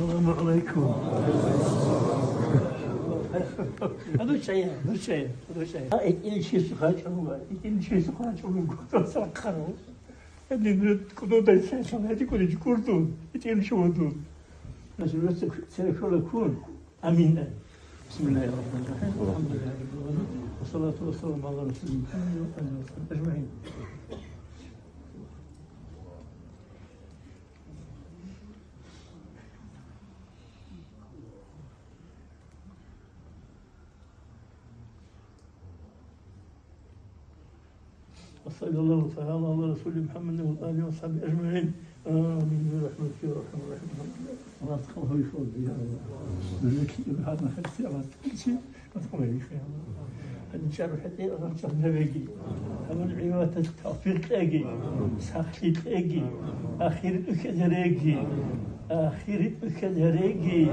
السلام عليكم. هذا شيء ilişkisi kaçırma var. İlişkisi kaçırma kurtarsa kanı. Hadi kudu da sen hadi kudu kurdu. Hiç ilişki oldu. Nasıl sen şöyle kur. Amin. Bismillahirrahmanirrahim. Elhamdülillahi Rabbil alemin. Ve salatu ve selamu ala Resulü Muhammed ve alihi ve sahbihi ecmaîn. وصلى الله تعالى على رسول محمد وآله وصحبه أجمعين آمين برحمتك يا أرحم الراحمين. الله تخلصه يفوز يا الله. لك هذا خلصي الله كل شيء ما تقوم يا الله. هذا شرح حتى أرجع نبيجي. هذا العبادة توفيق أجي. سخيت أجي. آخر أكدرجي. آخر أكدرجي.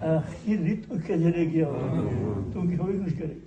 آخر أكدرجي يا الله. تونك هو ينشكرك.